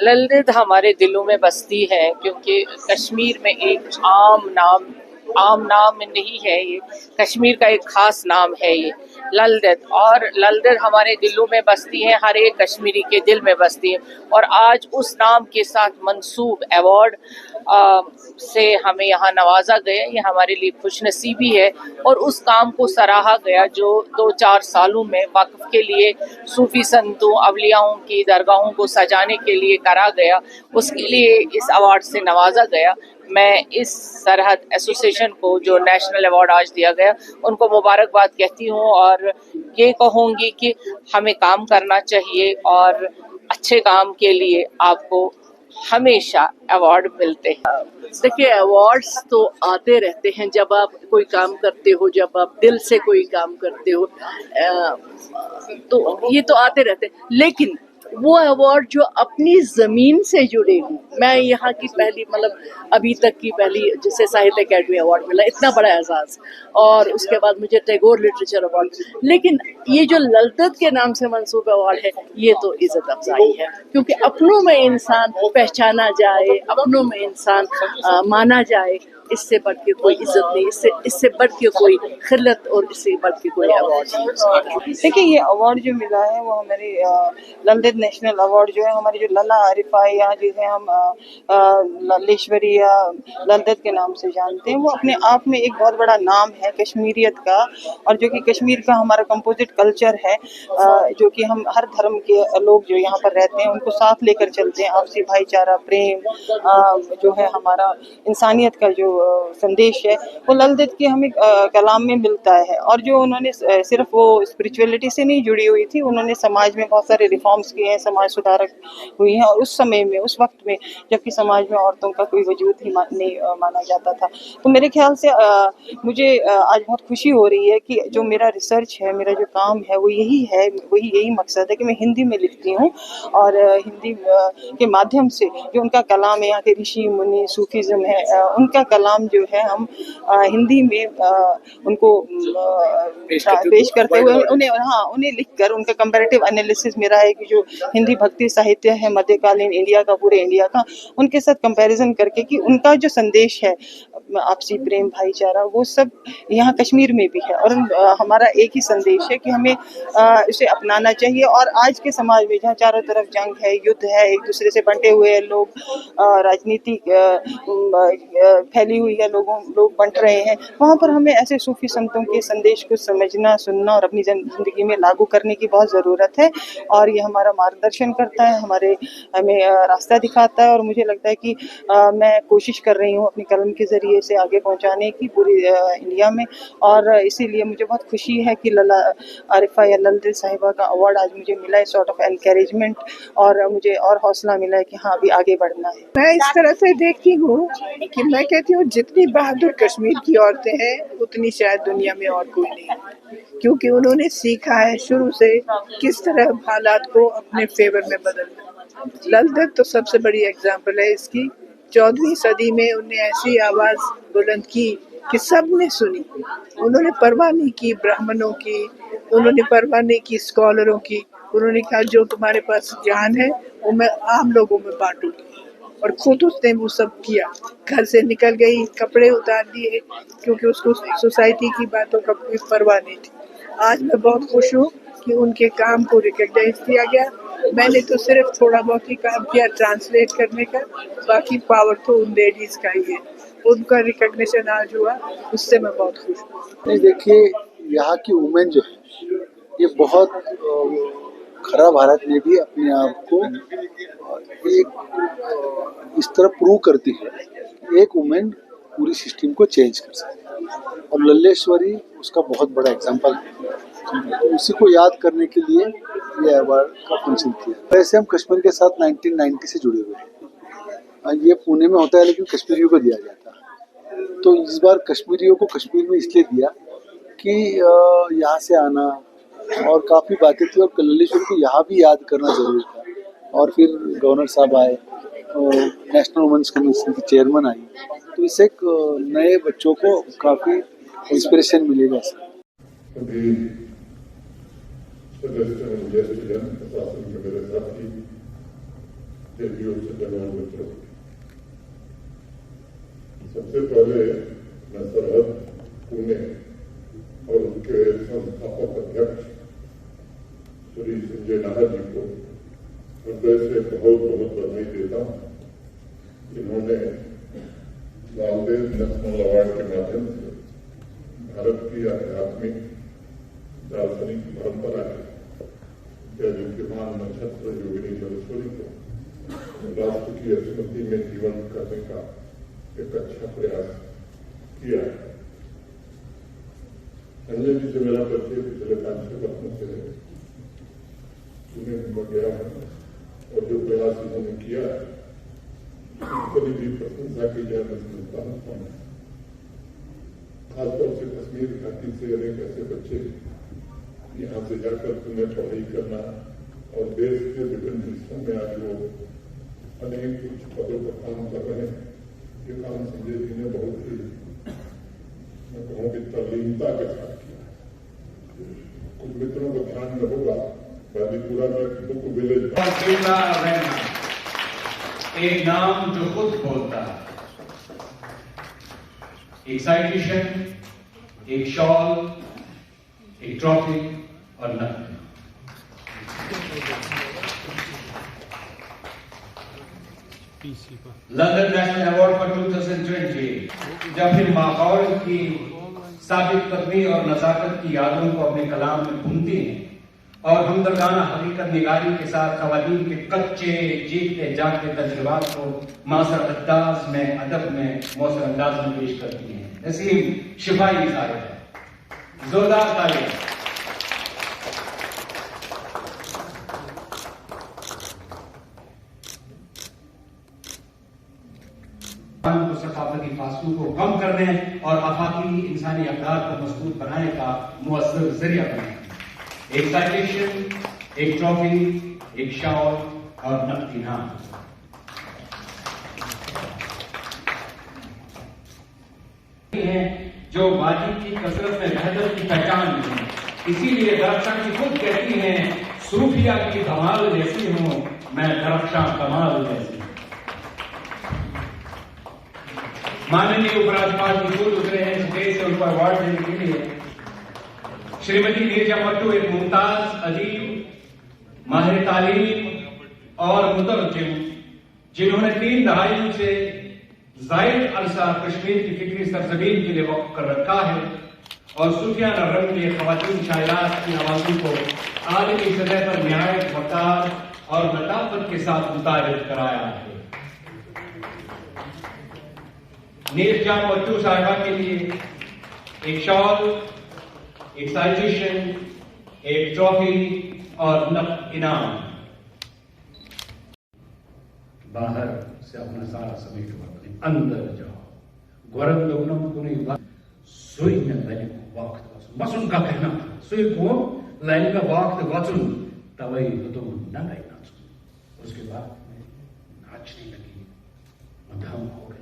ललदत हमारे दिलों में बसती है क्योंकि कश्मीर में एक आम नाम नहीं है ये, कश्मीर का एक खास नाम है ये ललदत। और ललदत हमारे दिलों में बसती है, हर एक कश्मीरी के दिल में बसती है। और आज उस नाम के साथ मंसूब अवार्ड से हमें यहाँ नवाजा गया, ये हमारे लिए खुशनसीबी है। और उस काम को सराहा गया जो 2-4 सालों में वक्फ के लिए सूफी संतों अवलियाओं की दरगाहों को सजाने के लिए करा गया, उसके लिए इस अवार्ड से नवाजा गया। मैं इस सरहद एसोसिएशन को जो नेशनल अवार्ड आज दिया गया उनको मुबारकबाद कहती हूँ और ये कहूँगी कि हमें काम करना चाहिए और अच्छे काम के लिए आपको हमेशा अवार्ड मिलते हैं। देखिए, अवार्ड्स तो आते रहते हैं जब आप कोई काम करते हो, जब आप दिल से कोई काम करते हो, तो ये तो आते रहते हैं। लेकिन वो अवार्ड जो अपनी ज़मीन से जुड़े हों, मैं यहाँ की पहली अभी तक की पहली, जैसे साहित्य अकेडमी अवार्ड मिला, इतना बड़ा एहसास, और उसके बाद मुझे टैगोर लिटरेचर अवार्ड। लेकिन ये जो ललदत के नाम से मंसूब अवार्ड है, ये तो इज़्ज़त अफजाई है, क्योंकि अपनों में इंसान पहचाना जाए, अपनों में इंसान माना जाए, इससे बढ़ के कोई इज्जत नहीं, इससे बढ़ के कोई खिल्लत और इससे बढ़ के कोई अवार्ड नहीं। देखिए, ये अवार्ड जो मिला है वो हमारे ललदत नेशनल अवार्ड जो है, हमारी जो लला आरिफा या जिसे हम लल्लेश्वरी या ललदत के नाम से जानते हैं, वो अपने आप में एक बहुत बड़ा नाम है कश्मीरियत का। और जो कि कश्मीर का हमारा कंपोजिट कल्चर है, जो कि हम हर धर्म के लोग जो यहाँ पर रहते हैं उनको साथ लेकर चलते हैं। आपसी भाईचारा, प्रेम जो है, हमारा इंसानियत का जो संदेश है, वो ललदत के हमें कलाम में मिलता है। और जो उन्होंने सिर्फ वो स्पिरिचुअलिटी से नहीं जुड़ी हुई थी, उन्होंने समाज में बहुत सारे रिफॉर्म्स किए हैं, समाज सुधारक हुई हैं। और उस समय में, उस वक्त में जबकि समाज में औरतों का कोई वजूद ही नहीं माना जाता था। तो मेरे ख्याल से मुझे आज बहुत खुशी हो रही है कि जो मेरा रिसर्च है, मेरा जो काम है, वो यही मकसद है कि मैं हिंदी में लिखती हूँ और हिंदी के माध्यम से जो उनका कलाम है, यहाँ के ऋषि मुनि, सूफीज़्म है, उनका कलाम जो है हम हिंदी में उनको पेश करते हुए उन्हें लिखकर उनका कंपैरेटिव एनालिसिस मेरा है कि जो हिंदी भक्ति साहित्य है मध्यकालीन इंडिया का, पूरे इंडिया का, उनके साथ कंपैरिजन करके कि उनका जो संदेश है आपसी प्रेम, भाईचारा, वो सब यहाँ कश्मीर में भी है। और हमारा एक ही संदेश है कि हमें इसे अपनाना चाहिए। और आज के समाज में जहाँ चारों तरफ जंग है, युद्ध है, एक दूसरे से बंटे हुए लोग, राजनीति फैली हुई है, लोग बंट रहे हैं, वहाँ पर हमें ऐसे सूफी संतों के संदेश को समझना, सुनना और अपनी जिंदगी में लागू करने की बहुत ज़रूरत है। और ये हमारा मार्गदर्शन करता है, हमें रास्ता दिखाता है। और मुझे लगता है कि मैं कोशिश कर रही हूँ अपनी कलम के ज़रिए से आगे पहुँचाने की पूरी इंडिया में। और इसीलिए मुझे बहुत खुशी है कि लला आरिफा या ललदत साहिबा का अवार्ड आज मुझे मिला है, सॉर्ट ऑफ एनकरेजमेंट, और मुझे और हौसला मिला है कि हाँ, अभी आगे बढ़ना है। मैं इस तरह से देखती हूँ कि मैं कहती हूँ जितनी बहादुर कश्मीर की औरतें हैं उतनी शायद दुनिया में और कोई नहीं, क्योंकि उन्होंने सीखा है शुरू से किस तरह हालात को अपने फेवर में बदलना। ललदत तो सबसे बड़ी एग्जाम्पल है इसकी। 14वीं सदी में उन्हें ऐसी आवाज़ बुलंद की कि सब ने सुनी। उन्होंने परवाह नहीं की ब्राह्मणों की, उन्होंने परवाह नहीं की स्कॉलरों की। उन्होंने कहा जो तुम्हारे पास ज्ञान है वो मैं आम लोगों में बांटूंगी, और खुद उसने वो सब किया। घर से निकल गई, कपड़े उतार दिए, क्योंकि उसको सोसाइटी की बातों का कोई परवाह नहीं थी। आज मैं बहुत खुश हूँ कि उनके काम को रिकॉग्नाइज किया गया। मैंने तो सिर्फ थोड़ा बहुत ही काम किया ट्रांसलेट करने का, बाकी पावर तो उन लेडीज का ही है। उनका रिकॉग्निशन आज हुआ, उससे मैं बहुत खुश हूँ। देखिए, यहाँ की वुमेन जो है ये बहुत खरा भारत में भी अपने आप को एक इस तरह प्रूव करती है। एक वुमेन पूरी सिस्टम को चेंज कर सकती है और लल्लेश्वरी उसका बहुत बड़ा एग्जांपल है। तो उसी को याद करने के लिए ये अवार्ड का फंक्शन किया। वैसे हम कश्मीर के साथ 1990 से जुड़े हुए हैं। ये पुणे में होता है लेकिन कश्मीरियों को दिया जाता है। तो इस बार कश्मीरियों को कश्मीर में इसलिए दिया कि यहाँ से आना और काफ़ी बातें थी, और लल्लेश्वरी को यहाँ भी याद करना जरूरी था। और फिर गवर्नर साहब आए, नेशनल वुमेन्स कमीशन की चेयरमैन आई, तो इससे एक नए बच्चों को काफ़ी इंस्पिरेशन मिलेगा। बेटियों से जवान बच्चों की। सबसे पहले मैं सरहद पुणे और उनके संस्थापक अध्यक्ष श्री संजय नाहर जी को हृदय से बहुत बहुत बधाई देता हूँ। इन्होंने लालदेव नेशनल अवार्ड के माध्यम से भारत की आध्यात्मिक दार्शनिक परंपरा के विद्यमान नक्षत्र योगिनी सरस्वती को राष्ट्र की स्मृति में जीवन करने का एक अच्छा प्रयास किया है। संजय जी से मेरा परिचय पिछले 5-6 वर्षों से है। उन्हें गया है और जो प्रयास इन्होंने किया है कभी भी प्रशंसा की जाए मैं समझता हूँ। खासतौर से कश्मीर घाटी से अनेक ऐसे बच्चे यहाँ से जाकर तुम्हें पढ़ाई करना और देश के विभिन्न हिस्सों में आज वो अनेक कुछ पदों पर काम कर रहे हैं। ये काम संजय जी ने बहुत ही मैं कहूँ कि तल्लीनता के साथ किया है। कुछ मित्रों को ध्यान में होगा बालीपुरा में बुक विलेज एक नाम जो खुद बोलता है, एक साइटेशन, एक शॉल, एक ट्रॉफी और नकद। लंदन नेशनल अवार्ड फॉर 2020 जब फिर माहौल की साबित कदमी और नजाकत की यादों को अपने कलाम में बुनती हैं और हमदर्दाना हकीकत निगारी के साथ खवातीन के कच्चे जीते जागते तजुर्बात को मासर अंदाज में अदब में मौसर अंदाज में पेश करती हैं। नसीम शिफाई साहिब है, जोरदार तालियां। को सकाफती फासलों को कम करने और आफाकी इंसानी अक़दार को मजबूत बनाने का मुअस्सर जरिया बनाए। एक साइटेशन, एक ट्रॉफी, एक शॉल और नकद इनाम। जो वादी की कसरत में बेहतर की पहचान नहीं है। इसीलिए दरख्शां की खुद कहती हैं, सूफिया की कमाल जैसी हूं मैं, दरख्शां कमाल जैसी। माननीय उपराज्यपाल जी खुद उतरे हैं स्टेज से उनको अवार्ड देने के लिए। श्रीमती नीरजा मट्टू एक मुमताज अदीब, माहिर तालीम और मुतरज्जिम, जिन्होंने 3 दहाइयों से जायद अरसा कश्मीर की फिक्री सरजमीन के लिए वक्फ कर रखा है और सूफियाना रंग में खवातीन शायरात की आवाज़ों को आलमी सतह पर निहायत वक़ार और लताफत के साथ मुतारिफ कराया है। नीरजा मट्टू साहिबा के लिए एक शॉल, एक साइटेशन, एक ट्रॉफी और नकद इनाम। बाहर से अपना सारा समेट अपने अंदर जाओ। गौरव लोगों को नहीं सुई में लाइन को वक्त बस उनका कहना था, सुई को लाइन का वक्त वचन तवई तो न गई नाच। उसके बाद नाचने लगी, मध्यम हो गई।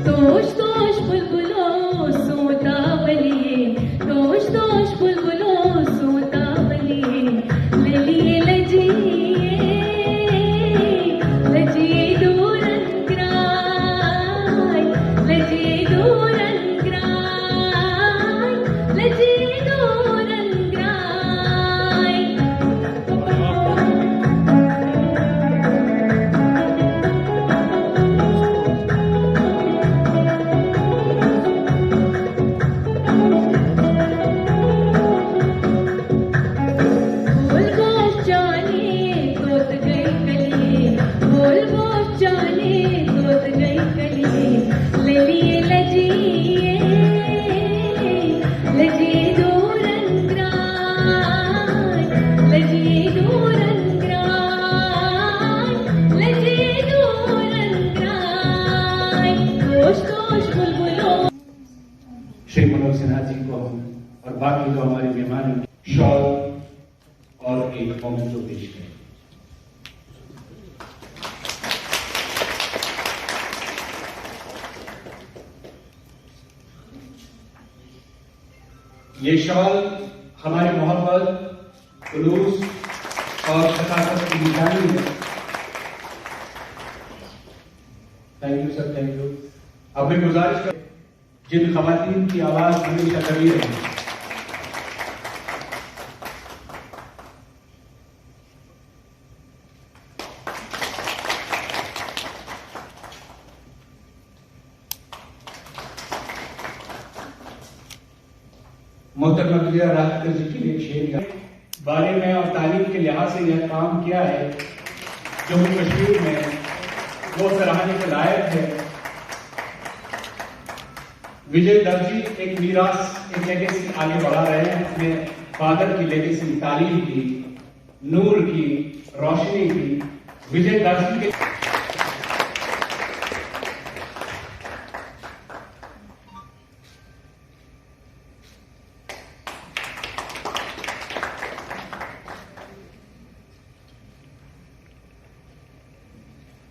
तोश तोश बुलबुलो सोता बलिए, तोश तोश बुलबुलो सोता बलिए, ललिए लजिए लजिए दूरन ग्राय, लजिए दूरन ग्राय, लजिए दूरन ग्राय। श्री मनोज सिन्हा जी को हम और बाकी जो हमारे मेहमान शॉल और एक मोमेंटो पेश करें। ये शॉल हमारी मोहब्बत, खुलूस और सकाफत की निशानी है। Thank you sir, thank you. अब मैं गुजारिश कर जिन खवातीन की आवाज हमेशा कभी रही, मोहतरमा वज़ीर राहत जी के लिए शेर बारे में और तालीम के लिहाज से यह काम किया है जम्मू कश्मीर में, वो सराहने के लायक है। विजय दर्जी एक मीरास, एक लेगेसी आगे बढ़ा रहे हैं, अपने फादर की लेगेसी, तालीम की, नूर की, रोशनी की। विजय दर्जी के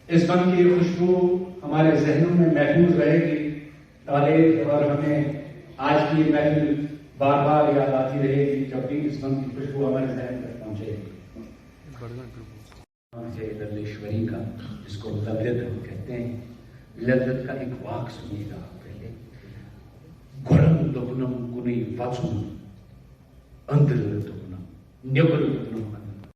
इस मन की खुशबू हमारे जहनों में महफूज रहेगी और हमें आज की महफिल बार बार याद आती रहेगी जब भी इस मन की खुशबू हमारे जहन तक पहुंचेगी। लल्लेश्वरी का, जिसको लल्लत हम कहते हैं, लल्लत का एक वाक सुनिएगा आप पहले। गुरम दुगुनम गुनी वाचुम अंदर दुगुनम न्यबल दुगुनम